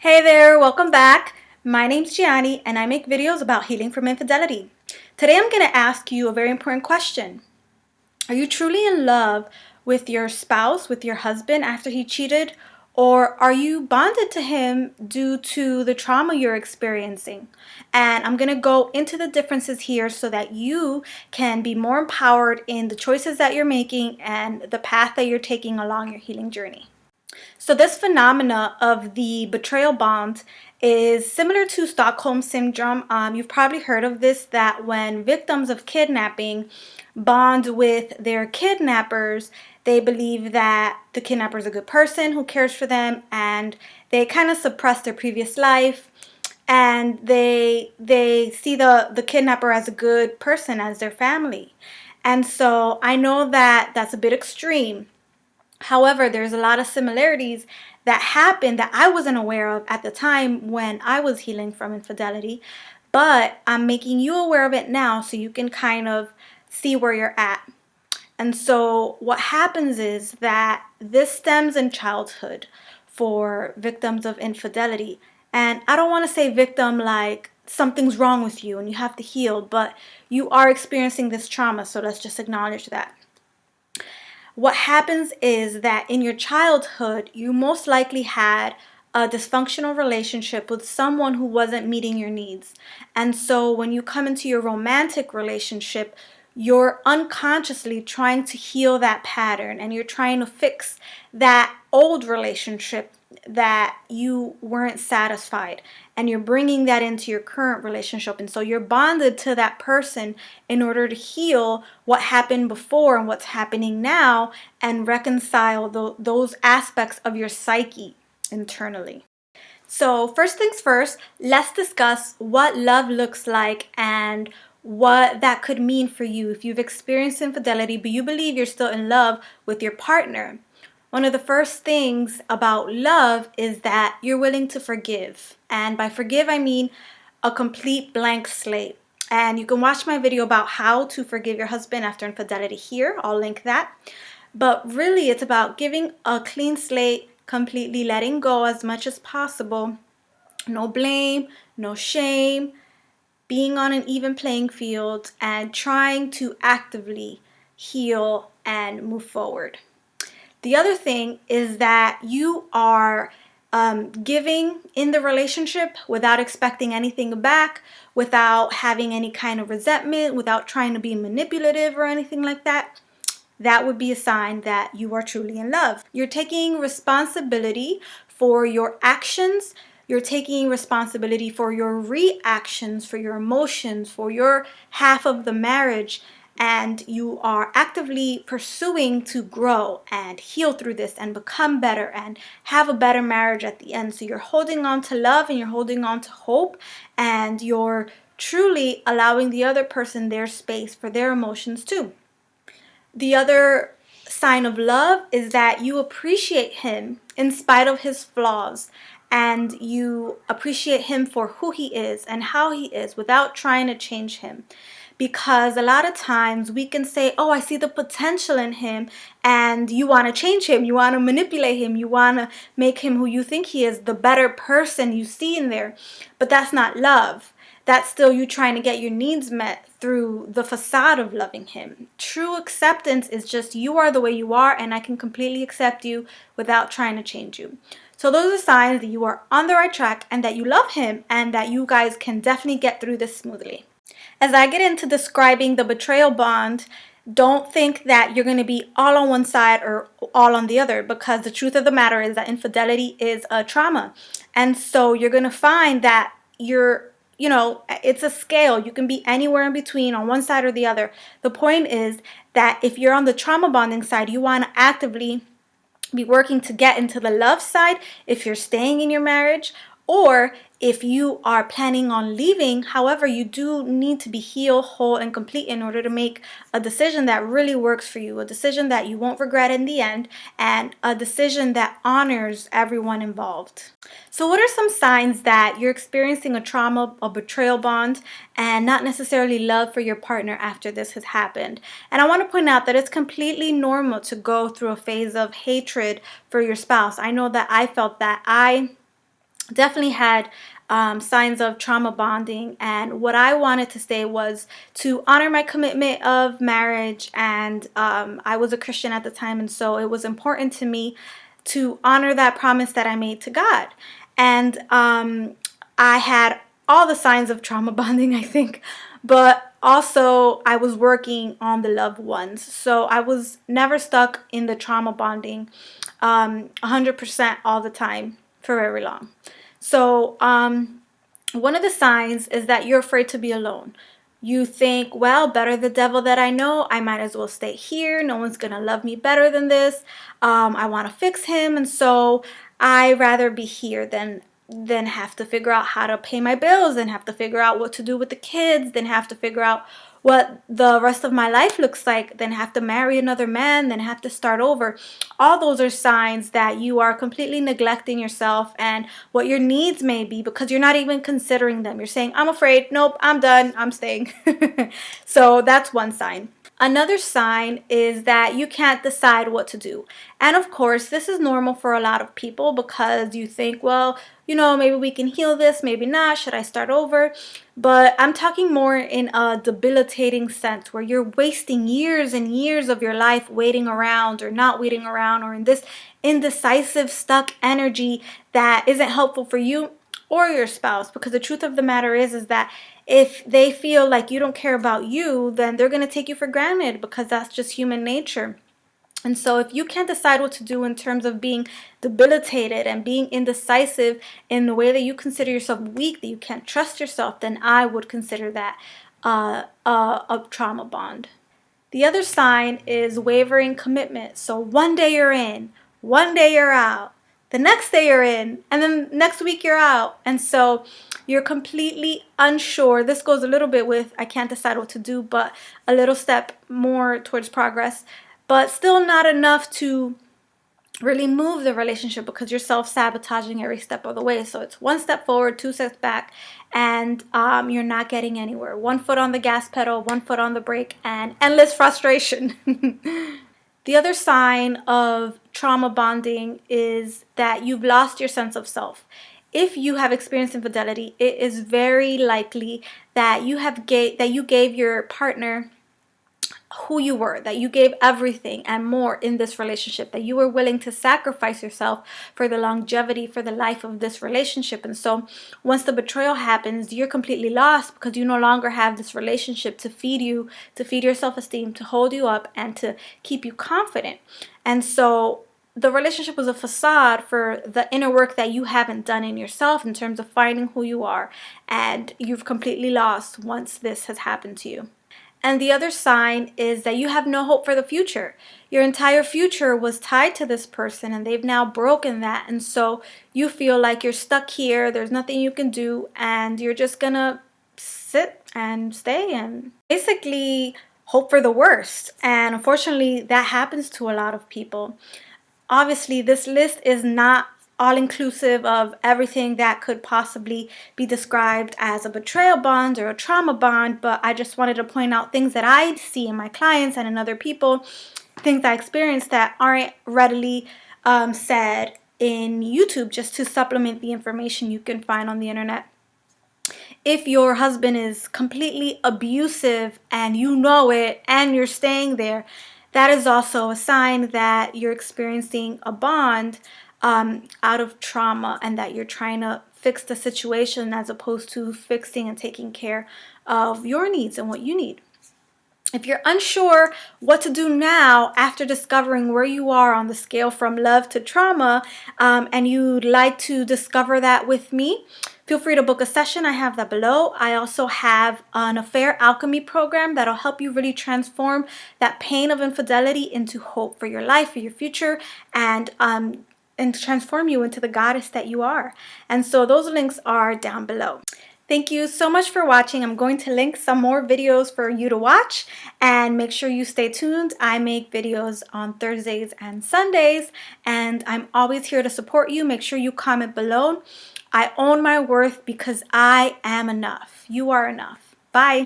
Hey there, welcome back. My name's Gianni and I make videos about healing from infidelity. Today I'm going to ask you a very important question. Are you truly in love with your spouse, with your husband after he cheated? Or are you bonded to him due to the trauma you're experiencing? And I'm going to go into the differences here so that you can be more empowered in the choices that you're making and the path that you're taking along your healing journey. So this phenomena of the betrayal bond is similar to Stockholm syndrome. You've probably heard of this, that when victims of kidnapping bond with their kidnappers, they believe that the kidnapper is a good person who cares for them, and they kind of suppress their previous life, and they see the kidnapper as a good person, as their family. And so I know that that's a bit extreme. However, there's a lot of similarities that happened that I wasn't aware of at the time when I was healing from infidelity, but I'm making you aware of it now so you can kind of see where you're at. And so what happens is that this stems in childhood for victims of infidelity. And I don't want to say victim like something's wrong with you and you have to heal, but you are experiencing this trauma, so let's just acknowledge that. What happens is that in your childhood, you most likely had a dysfunctional relationship with someone who wasn't meeting your needs. And so when you come into your romantic relationship, you're unconsciously trying to heal that pattern and you're trying to fix that old relationship that you weren't satisfied, and you're bringing that into your current relationship. And so you're bonded to that person in order to heal what happened before and what's happening now and reconcile those aspects of your psyche internally. So first things first, let's discuss what love looks like and what that could mean for you if you've experienced infidelity but you believe you're still in love with your partner. One of the first things about love is that you're willing to forgive. And by forgive, I mean a complete blank slate. And you can watch my video about how to forgive your husband after infidelity here. I'll link that. But really, it's about giving a clean slate, completely letting go as much as possible. No blame, no shame, being on an even playing field, and trying to actively heal and move forward. The other thing is that you are giving in the relationship without expecting anything back, without having any kind of resentment, without trying to be manipulative or anything like that. That would be a sign that you are truly in love. You're taking responsibility for your actions. You're taking responsibility for your reactions, for your emotions, for your half of the marriage. And you are actively pursuing to grow and heal through this and become better and have a better marriage at the end. So you're holding on to love and you're holding on to hope, and you're truly allowing the other person their space for their emotions too. The other sign of love is that you appreciate him in spite of his flaws, and you appreciate him for who he is and how he is without trying to change him. Because a lot of times we can say, oh, I see the potential in him, and you want to change him, you want to manipulate him, you want to make him who you think he is, the better person you see in there. But that's not love. That's still you trying to get your needs met through the facade of loving him. True acceptance is just you are the way you are, and I can completely accept you without trying to change you. So those are signs that you are on the right track and that you love him and that you guys can definitely get through this smoothly. As I get into describing the betrayal bond, don't think that you're going to be all on one side or all on the other, because the truth of the matter is that infidelity is a trauma. And so you're going to find that it's a scale. You can be anywhere in between, on one side or the other. The point is that if you're on the trauma bonding side, you want to actively be working to get into the love side if you're staying in your marriage, or if you are planning on leaving. However, you do need to be healed, whole, and complete in order to make a decision that really works for you, a decision that you won't regret in the end, and a decision that honors everyone involved. So what are some signs that you're experiencing a trauma, a betrayal bond, and not necessarily love for your partner after this has happened? And I want to point out that it's completely normal to go through a phase of hatred for your spouse. I know that I felt that. I definitely had signs of trauma bonding, and what I wanted to say was to honor my commitment of marriage. And I was a Christian at the time, and so it was important to me to honor that promise that I made to God. And I had all the signs of trauma bonding, I think, but also I was working on the loved ones, so I was never stuck in the trauma bonding 100% all the time for very long. So one of the signs is that you're afraid to be alone. You think, well, better the devil that I know, I might as well stay here. No one's going to love me better than this. I want to fix him, and so I rather be here than have to figure out how to pay my bills, then have to figure out what to do with the kids, then have to figure out what the rest of my life looks like, then have to marry another man, then have to start over. All those are signs that you are completely neglecting yourself and what your needs may be, because you're not even considering them. You're saying, I'm afraid, nope, I'm done, I'm staying. So that's one sign. Another sign is that you can't decide what to do. And of course, this is normal for a lot of people, because you think, well, maybe we can heal this, maybe not. Should I start over? But I'm talking more in a debilitating sense, where you're wasting years and years of your life waiting around or not waiting around, or in this indecisive, stuck energy that isn't helpful for you or your spouse. Because the truth of the matter is that if they feel like you don't care about you, then they're going to take you for granted, because that's just human nature. And so if you can't decide what to do in terms of being debilitated and being indecisive in the way that you consider yourself weak, that you can't trust yourself, then I would consider that a trauma bond. The other sign is wavering commitment. So one day you're in, one day you're out, the next day you're in, and then next week you're out. And so you're completely unsure. This goes a little bit with I can't decide what to do, but a little step more towards progress, but still not enough to really move the relationship, because you're self-sabotaging every step of the way. So it's one step forward, two steps back, and you're not getting anywhere. One foot on the gas pedal, one foot on the brake, and endless frustration. The other sign of trauma bonding is that you've lost your sense of self. If you have experienced infidelity, it is very likely that you gave your partner who you were, that you gave everything and more in this relationship, that you were willing to sacrifice yourself for the longevity, for the life of this relationship. And so once the betrayal happens, you're completely lost, because you no longer have this relationship to feed you, to feed your self-esteem, to hold you up, and to keep you confident. And so the relationship was a facade for the inner work that you haven't done in yourself in terms of finding who you are, and you've completely lost once this has happened to you. And the other sign is that you have no hope for the future. Your entire future was tied to this person, and they've now broken that. And so you feel like you're stuck here, there's nothing you can do, and you're just gonna sit and stay and basically hope for the worst. And unfortunately, that happens to a lot of people. Obviously, this list is not all-inclusive of everything that could possibly be described as a betrayal bond or a trauma bond, but I just wanted to point out things that I see in my clients and in other people, things I experience that aren't readily said in YouTube, just to supplement the information you can find on the internet. If your husband is completely abusive and you know it and you're staying there, that is also a sign that you're experiencing a bond out of trauma, and that you're trying to fix the situation as opposed to fixing and taking care of your needs and what you need. If you're unsure what to do now after discovering where you are on the scale from love to trauma, and you'd like to discover that with me, feel free to book a session. I have that below. I also have an affair alchemy program that'll help you really transform that pain of infidelity into hope for your life, for your future, and transform you into the goddess that you are. And so those links are down below. Thank you so much for watching. I'm going to link some more videos for you to watch, and make sure you stay tuned. I make videos on Thursdays and Sundays, and I'm always here to support you. Make sure you comment below. I own my worth, because I am enough. You are enough. Bye.